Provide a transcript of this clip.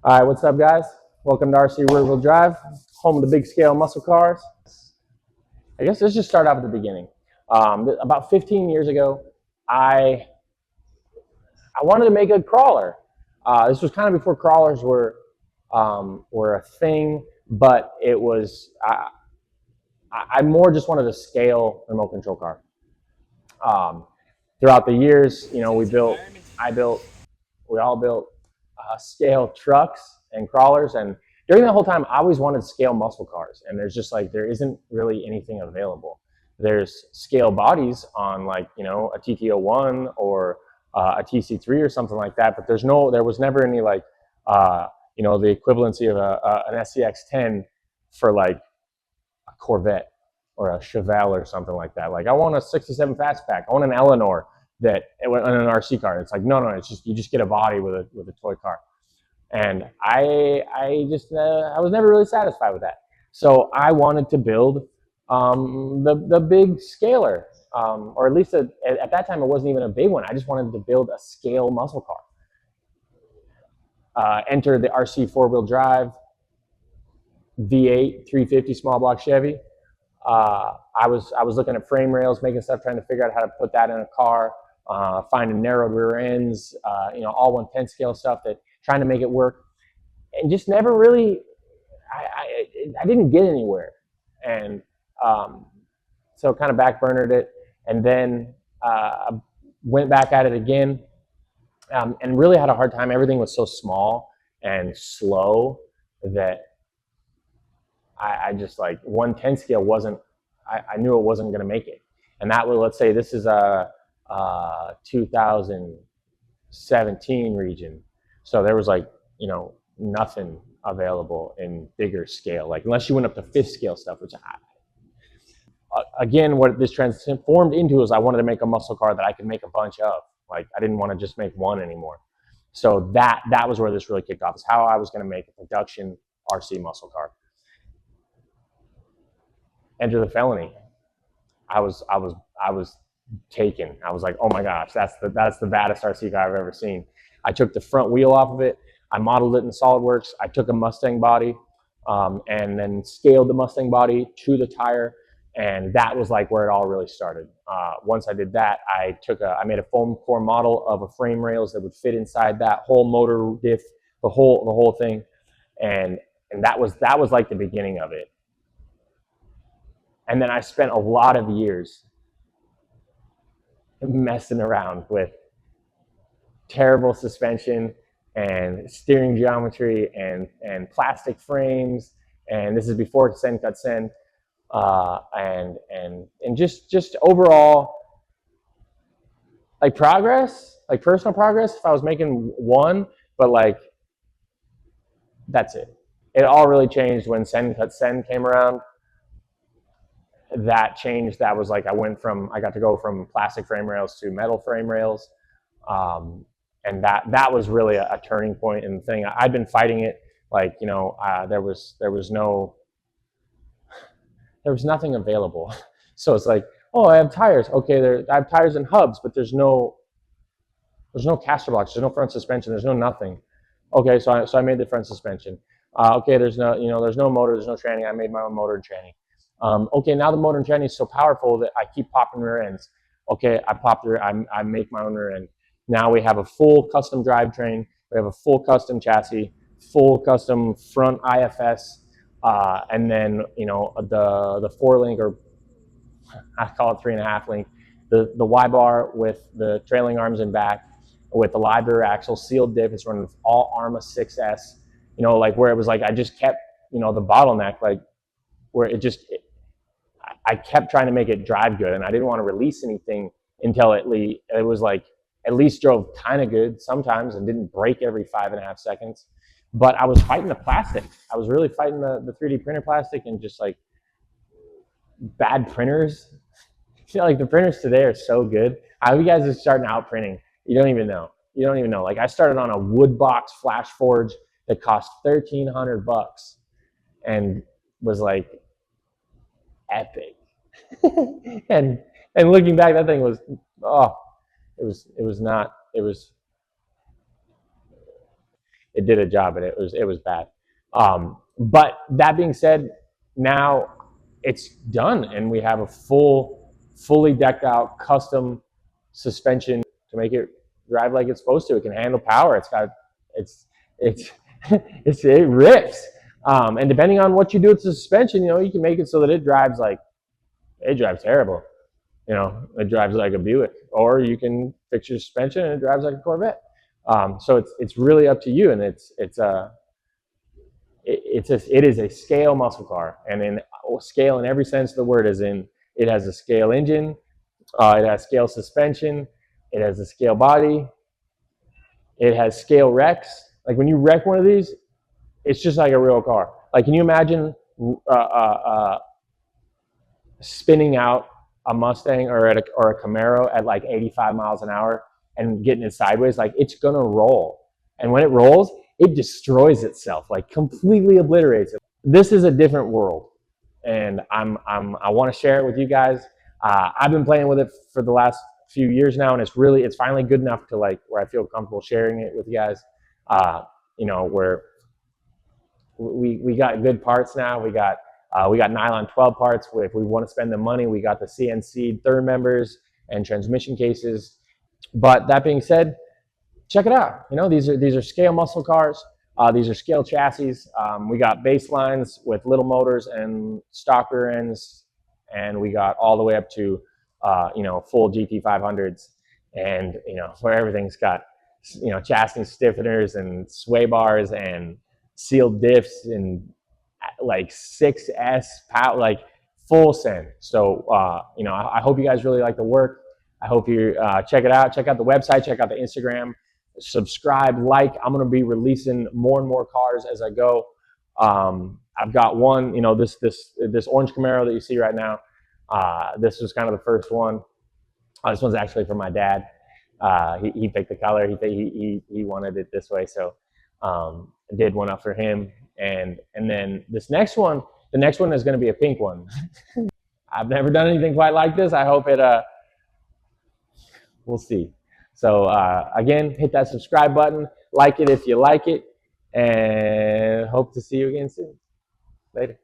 All right, what's up, guys? Welcome to RCrwd Drive, home of the big scale muscle cars. I guess let's just start off at the beginning. About 15 years ago, I wanted to make a crawler. This was kind of before crawlers were a thing, but it was I more just wanted a scale remote control car. Throughout the years, we all built scale trucks and crawlers, and during that whole time I always wanted scale muscle cars, and there's just like there isn't really anything available. There's scale bodies on like a TT01 or a TC3 or something like that, but there was never any like the equivalency of an SCX10 for like a Corvette or a Chevelle or something like that. Like I want a 67 fastback, I want an Eleanor that on an RC car. It's like no, it's just you just get a body with a toy car, and I was never really satisfied with that. So I wanted to build the big scaler, or at least at that time it wasn't even a big one. I just wanted to build a scale muscle car. Enter the RC 4-wheel drive V8 350 small block Chevy. I was looking at frame rails, making stuff, trying to figure out how to put that in a car. Finding narrowed rear ends, all 1/10 scale stuff, trying to make it work, and just never really, I didn't get anywhere, and so kind of backburnered it, and then went back at it again, and really had a hard time. Everything was so small and slow that I just like 1/10 scale wasn't. I knew it wasn't going to make it, and that was, let's say this is a 2017 region, so there was like nothing available in bigger scale, like unless you went up to 5th scale stuff, which again what this transformed into is I wanted to make a muscle car that I could make a bunch of. Like I didn't want to just make one anymore. So that was where this really kicked off, is how I was going to make a production RC muscle car. Enter the felony. I was taken. I was like, oh my gosh, that's the baddest RC car I've ever seen. I took the front wheel off of it. I modeled it in SolidWorks. I took a Mustang body and then scaled the Mustang body to the tire, and that was like where it all really started. Once I did that, I made a foam core model of a frame rails that would fit inside that whole motor diff, the whole thing, and that was like the beginning of it. And then I spent a lot of years messing around with terrible suspension and steering geometry and plastic frames. And this is before Send Cut Send, and just overall like progress, like personal progress. If I was making one, but like that's it. It all really changed when Send Cut Send came around. That changed. That was like I got to go from plastic frame rails to metal frame rails, and that was really a turning point in the thing. I'd been fighting it, like there was nothing available. So it's like, oh, I have tires. Okay, I have tires and hubs, but there's no caster blocks. There's no front suspension. There's no nothing. Okay, so I made the front suspension. Okay, there's no motor. There's no tranny. I made my own motor and tranny. Okay, now the motor and tranny is so powerful that I keep popping rear ends. Okay, I make my own rear end. Now we have a full custom drivetrain. We have a full custom chassis, full custom front IFS, and then the 4-link, or I call it 3.5 link, the Y bar with the trailing arms and back, with the live rear axle, sealed diff. It's running with all ARMA 6S. Like where it was like I just kept the bottleneck, like where I kept trying to make it drive good, and I didn't want to release anything until it was like at least drove kind of good sometimes and didn't break every 5.5 seconds. But I was fighting the plastic. I was really fighting the 3D printer plastic, and just like bad printers. Like the printers today are so good. How you guys are starting out printing? You don't even know. Like I started on a wood box flash forge that cost $1,300 and was like epic. and looking back, that thing was it was it did a job, and it was bad. But that being said, now it's done, and we have a fully decked out custom suspension to make it drive like it's supposed to. It can handle power. It's it rips. And depending on what you do with the suspension, you can make it so that it drives terrible. It drives like a Buick, or you can fix your suspension and it drives like a Corvette. So it's really up to you, and it is a scale muscle car, and in scale in every sense of the word, as in it has a scale engine, it has scale suspension, it has a scale body, it has scale wrecks. Like when you wreck one of these, it's just like a real car. Like, can you imagine spinning out a Mustang or a Camaro at like 85 miles an hour and getting it sideways? Like, it's gonna roll, and when it rolls, it destroys itself, like completely obliterates it. This is a different world, and I want to share it with you guys. I've been playing with it for the last few years now, and it's finally good enough to like where I feel comfortable sharing it with you guys. Where we got good parts now. We got nylon 12 parts. If we want to spend the money, we got the CNC third members and transmission cases. But that being said, check it out. These are scale muscle cars. These are scale chassis. We got baselines with little motors and stock rear ends, and we got all the way up to full GT500s, and where everything's got chassis stiffeners and sway bars and sealed diffs and like 6S power, like full send. So I hope you guys really like the work. I hope you check it out. Check out the website. Check out the Instagram. Subscribe, like. I'm going to be releasing more and more cars as I go. I've got one, this orange Camaro that you see right now. This was kind of the first one. This one's actually from my dad. He picked the color. He wanted it this way, so I did one up for him. And then the next one is going to be a pink one. I've never done anything quite like this. I hope it. We'll see. So again, hit that subscribe button, like it if you like it, and hope to see you again soon. Later.